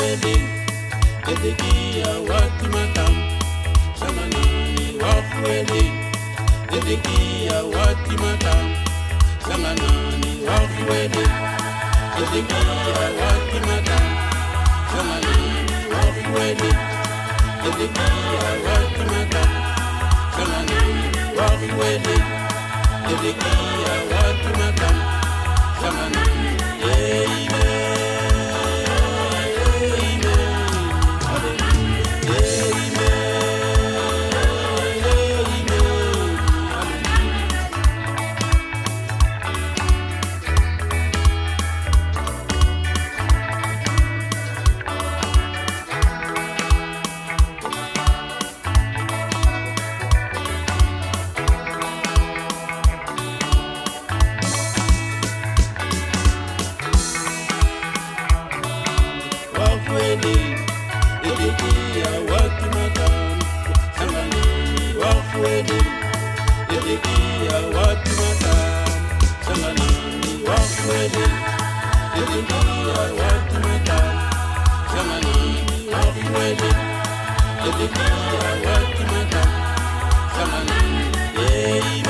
wakwele, ezekia watimatam, shanganani wakwele, ezekia watimatam, shanganani wakwele, ezekia watimatam, shanganani wakwele, ezekia watimatam, shanganani wakwele, ezekia watimatam, shanganani. Ezekia watimatam, shanganani wakwele, ezekia watimatam, shanganani wakwele, ezekia watimatam, shanganani wakwele, ezekia watimatam, shanganani.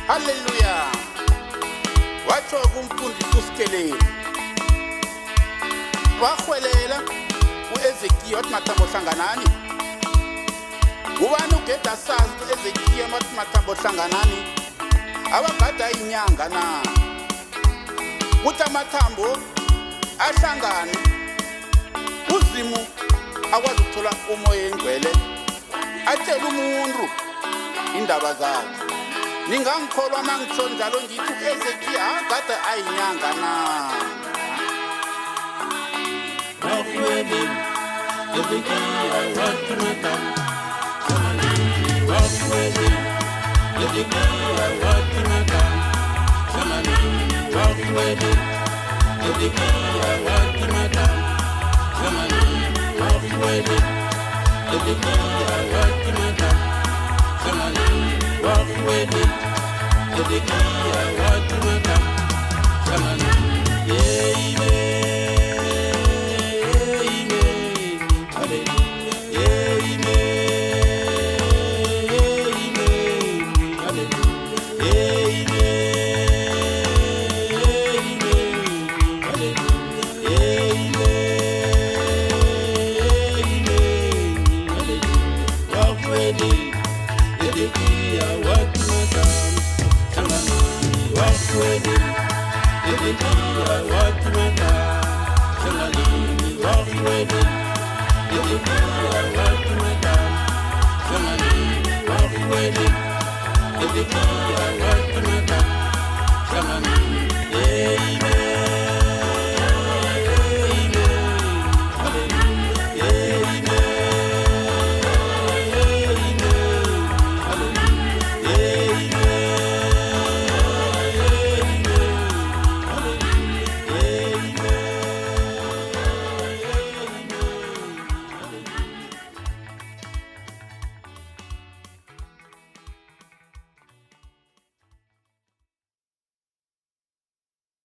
Haleluya. Watsho kumfundisi uSikeleli wakhwelela uEzekiya wathi mathambo hlanganani. Ubani ugeda sazi uEzekiya wathi mathambo hlanganani? Abagada inyanga na kuthi amathambo ahlangane uzimu akwazi ukuthola umoya engcwele atshela umuntu indaba zakhe. Ningangikholwa mangitsho njalo ngithi uEzekiya agade ayinyanga na. Wakwele, ezekia watimatam, shanganani wakwele, ezekia watimatam, shanganani wakwele, ezekia watimatam, shanganani wakwele, ezekia watimatam, shanganani wakwele, ezekia watimatam, shanganani. Ezekia watimatam, shanganani wakwele, ezekia watimatam, shanganani wakwele, ezekia watimatam, shanganani wakwele, ezekia watimatam, shanganani.